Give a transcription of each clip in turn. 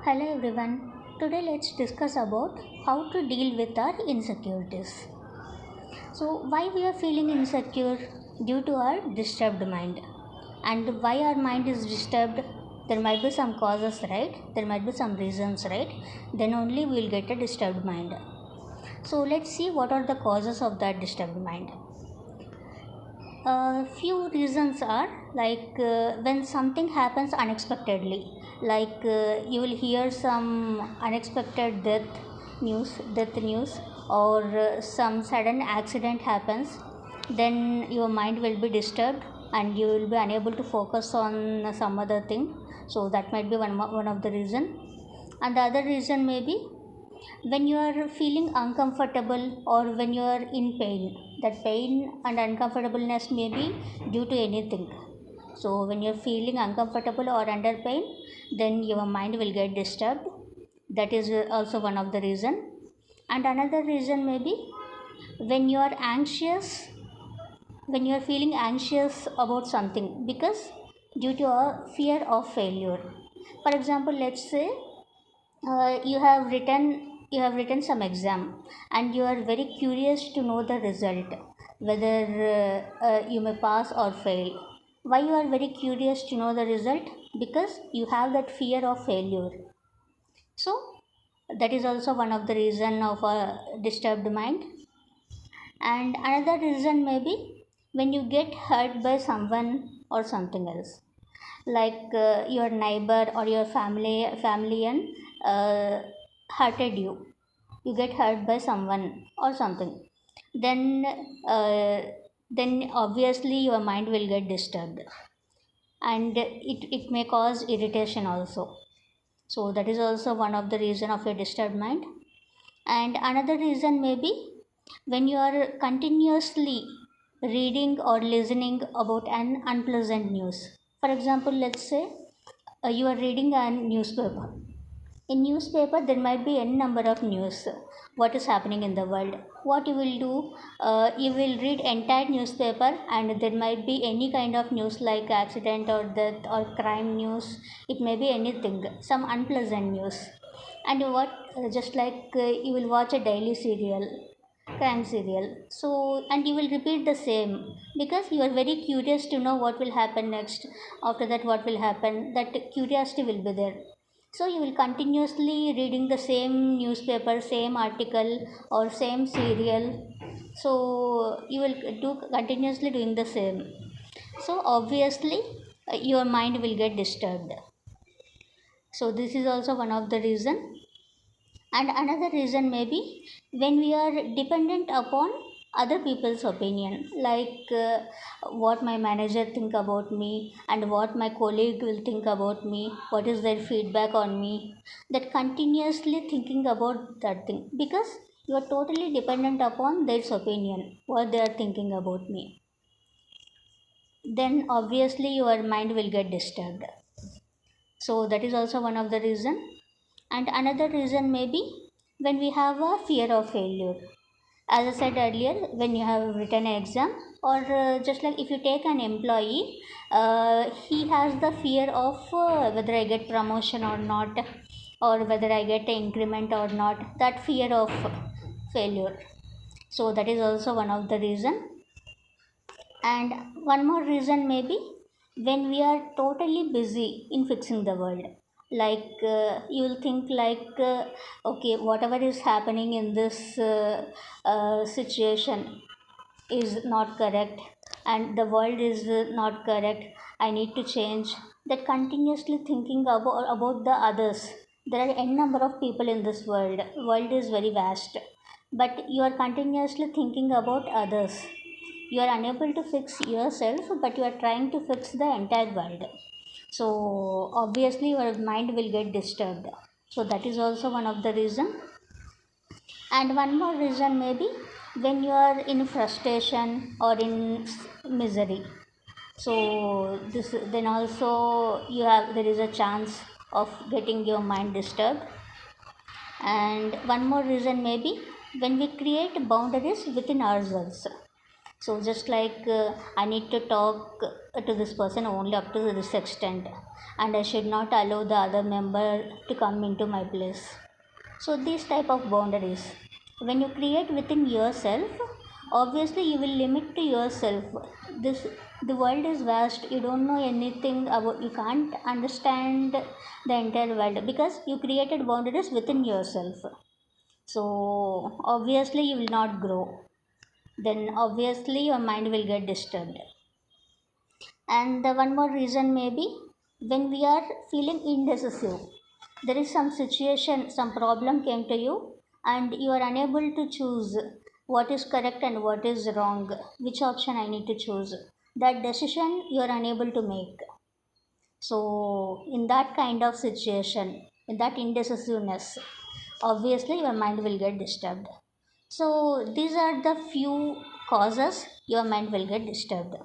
Hello everyone. Today let's discuss about how to deal with our insecurities. So why we are feeling insecure? Due to our disturbed mind. And why our mind is disturbed? There might be some causes, right? There might be some reasons, right? Then only we will get a disturbed mind. So let's see what are the causes of that disturbed mind. Few reasons are like when something happens unexpectedly, like you will hear some unexpected death news, or some sudden accident happens, then your mind will be disturbed and you will be unable to focus on some other thing. So that might be one of the reason. And the other reason may be when you are feeling uncomfortable or when you are in pain. That pain and uncomfortableness may be due to anything. So when you're feeling uncomfortable or under pain, then your mind will get disturbed. That is also one of the reason. And another reason may be when you are anxious, when you are feeling anxious about something, because due to a fear of failure. For example, let's say you have written some exam and you are very curious to know the result, whether you may pass or fail. Why you are very curious to know the result? Because you have that fear of failure. So that is also one of the reason of a disturbed mind. And another reason may be when you get hurt by someone or something else, like your neighbor or your family uh, hurted you. You get hurt by someone or something, then uh, then obviously your mind will get disturbed, and it may cause irritation also. So that is also one of the reason of your disturbed mind. And another reason may be when you are continuously reading or listening about an unpleasant news. For example, let's say you are reading a newspaper. In newspaper there might be n number of news, what is happening in the world. What you will do, you will read entire newspaper and there might be any kind of news like accident or death or crime news. It may be anything, some unpleasant news. And what just like you will watch a daily serial, crime serial. So and you will repeat the same because you are very curious to know what will happen next. After that, what will happen, that curiosity will be there. So you will continuously reading the same newspaper, same article, or same serial. So you will do continuously doing the same. So obviously your mind will get disturbed. So this is also one of the reason. And another reason may be when we are dependent upon other people's opinion, like what my manager think about me and what my colleague will think about me, what is their feedback on me. That continuously thinking about that thing, because you are totally dependent upon their opinion, what they are thinking about me, then obviously your mind will get disturbed. So that is also one of the reason. And another reason may be when we have a fear of failure. As I said earlier, when you have written an exam, or just like if you take an employee, he has the fear of whether I get promotion or not, or whether I get an increment or not, that fear of failure. So that is also one of the reason. And one more reason may be when we are totally busy in fixing the world. Like you will think like, okay, whatever is happening in this situation is not correct, and the world is not correct. I need to change. That continuously thinking about the others. There are n number of people in this world. World is very vast, but you are continuously thinking about others. You are unable to fix yourself, but you are trying to fix the entire world. So obviously your mind will get disturbed. So that is also one of the reason. And one more reason may be when you are in frustration or in misery. So this then also you have, there is a chance of getting your mind disturbed. And one more reason may be when we create boundaries within ourselves. So just like I need to talk to this person only up to this extent, and I should not allow the other member to come into my place. So these type of boundaries, when you create within yourself, obviously you will limit to yourself. This, the world is vast, you don't know anything about, you can't understand the entire world because you created boundaries within yourself. So obviously you will not grow, then obviously your mind will get disturbed. And the one more reason may be when we are feeling indecisive. There is some situation, some problem came to you, and you are unable to choose what is correct and what is wrong, which option I need to choose. That decision you are unable to make. So, in that kind of situation, in that indecisiveness, obviously your mind will get disturbed. So, these are the few causes your mind will get disturbed.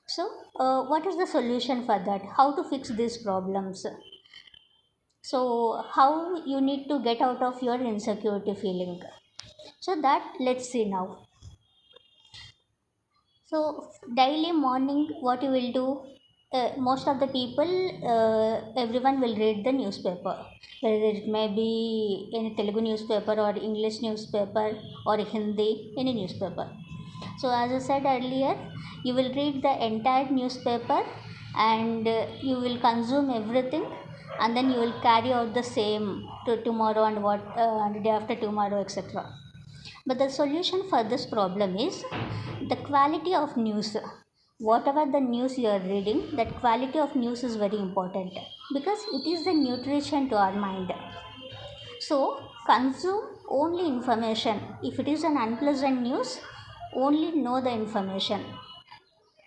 So, what is the solution for that? How to fix these problems? So, how you need to get out of your insecurity feeling? So, that let's see now. So, daily morning, what you will do? Most of the people, everyone will read the newspaper, whether it may be in Telugu newspaper or English newspaper or Hindi, any newspaper. So, as I said earlier, you will read the entire newspaper and you will consume everything, and then you will carry out the same to tomorrow and what and day after tomorrow, etc. But the solution for this problem is the quality of news. Whatever the news you are reading, that quality of news is very important because it is the nutrition to our mind. So, consume only information. If it is an unpleasant news, only know the information.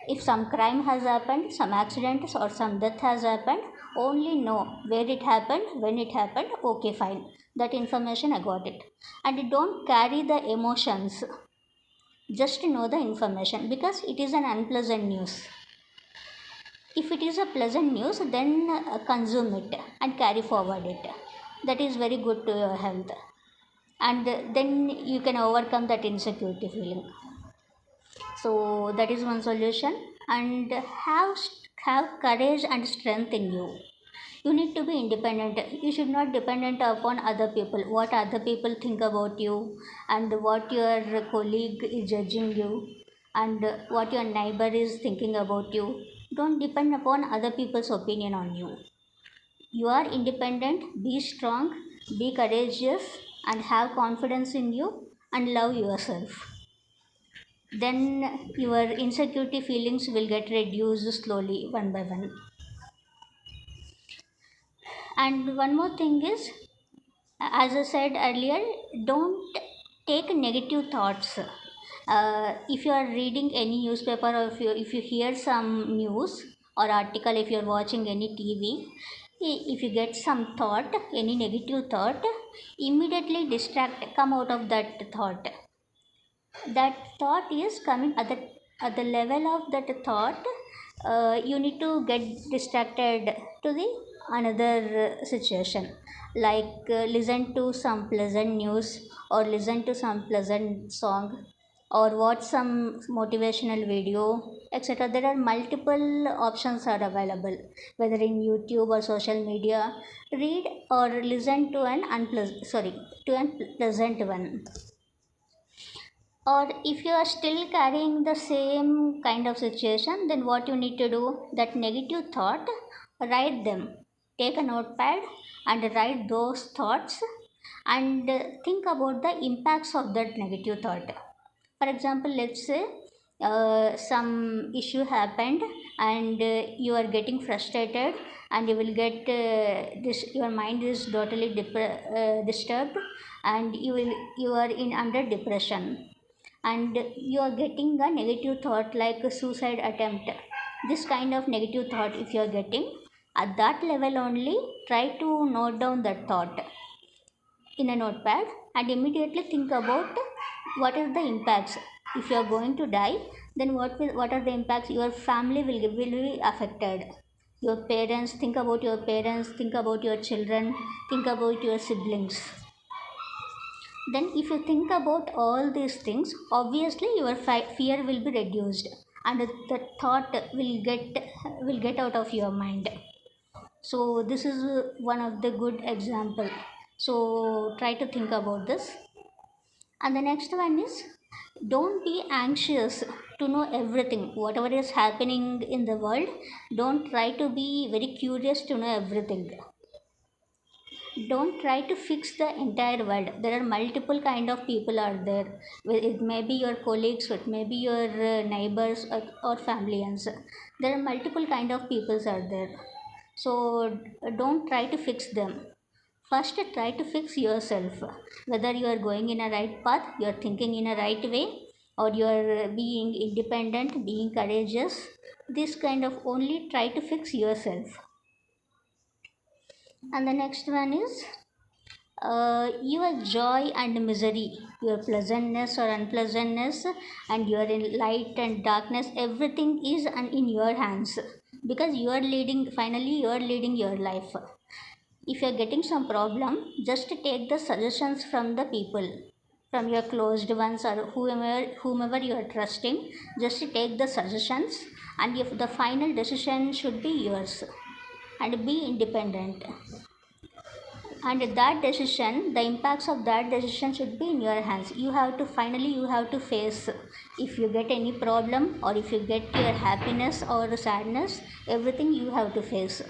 If some crime has happened, some accident or some death has happened, only know where it happened, when it happened, okay, fine. That information I got it. And don't carry the emotions, just to know the information because it is an unpleasant news. If it is a pleasant news, then consume it and carry forward it. That is very good to your health, and then you can overcome that insecurity feeling. So that is one solution. And have courage and strength in you. You need to be independent. You should not dependent upon other people, what other people think about you, and what your colleague is judging you, and what your neighbor is thinking about you. Don't depend upon other people's opinion on you. You are independent, be strong, be courageous, and have confidence in you, and love yourself. Then your insecurity feelings will get reduced slowly, one by one. And one more thing is, as I said earlier, don't take negative thoughts. If you are reading any newspaper, or if you hear some news or article, if you are watching any TV, if you get some thought, any negative thought, immediately distract, come out of that thought. That thought is coming at the level of that thought. You need to get distracted to the another situation, like listen to some pleasant news, or listen to some pleasant song, or watch some motivational video, etc. There are multiple options are available, whether in YouTube or social media. Read or listen to an unpleasant, sorry, to an pleasant one. Or if you are still carrying the same kind of situation, then what you need to do, that negative thought, write them. Take a notepad and write those thoughts, and think about the impacts of that negative thought. For example, let's say some issue happened, and you are getting frustrated, and you will get this, your mind is totally disturbed, and you are in under depression, and you are getting a negative thought like a suicide attempt. This kind of negative thought, if you are getting at that level only, try to note down that thought in a notepad, and immediately think about what are the impacts. If you are going to die, then what are the impacts? Your family will be affected. Your parents, think about your parents, think about your children, think about your siblings. Then if you think about all these things, obviously your fear will be reduced, and the thought will get out of your mind. So this is one of the good example. So try to think about this. And the next one is, don't be anxious to know everything whatever is happening in the world. Don't try to be very curious to know everything. Don't try to fix the entire world. There are multiple kind of people are there. It may be your colleagues, it may be your neighbors, or families. There are multiple kind of peoples are there. So don't try to fix them. First try to fix yourself, whether you are going in a right path, you are thinking in a right way, or you are being independent, being courageous. This kind of only try to fix yourself. And the next one is, your joy and misery, your pleasantness or unpleasantness, and your in light and darkness, everything is in your hands, because you are leading. Finally, you are leading your life. If you are getting some problem, just take the suggestions from the people, from your closed ones or whomever you are trusting. Just take the suggestions, and if the final decision should be yours, and be independent. And that decision, the impacts of that decision should be in your hands. You have to finally, you have to face, if you get any problem, or if you get your happiness or sadness, everything you have to face.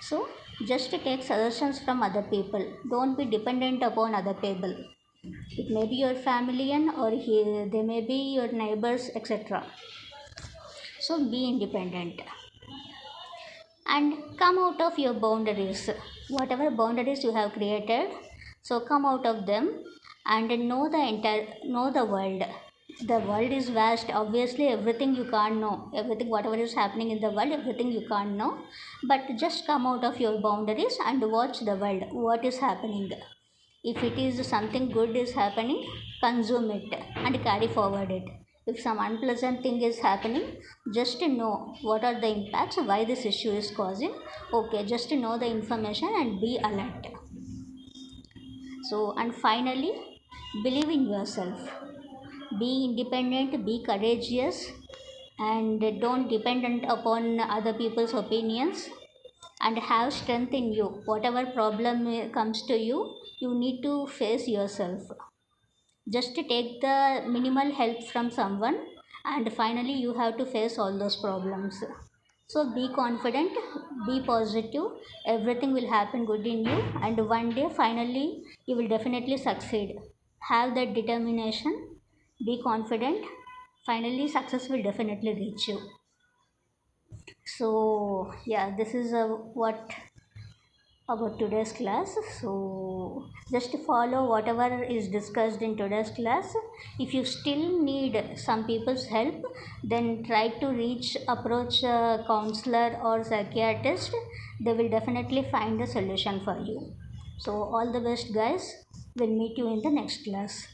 So just take suggestions from other people. Don't be dependent upon other people. It may be your family, or they may be your neighbors, etc. So be independent, and come out of your boundaries, whatever boundaries you have created. So come out of them, and know the world. The world is vast. Obviously everything you can't know, everything whatever is happening in the world, everything you can't know. But just come out of your boundaries and watch the world, what is happening. If it is something good is happening, consume it and carry forward it. If some unpleasant thing is happening, just to know what are the impacts, why this issue is causing. Okay, just to know the information and be alert. So, and finally, believe in yourself. Be independent, be courageous, and don't dependent upon other people's opinions, and have strength in you. Whatever problem comes to you, you need to face yourself. Just to take the minimal help from someone, and finally you have to face all those problems. So be confident, be positive, everything will happen good in you, and one day finally you will definitely succeed. Have that determination, be confident, finally success will definitely reach you. So yeah, this is what about today's class. So just follow whatever is discussed in today's class. If you still need some people's help, then try to approach a counselor or psychiatrist. They will definitely find a solution for you. So all the best guys, we'll meet you in the next class.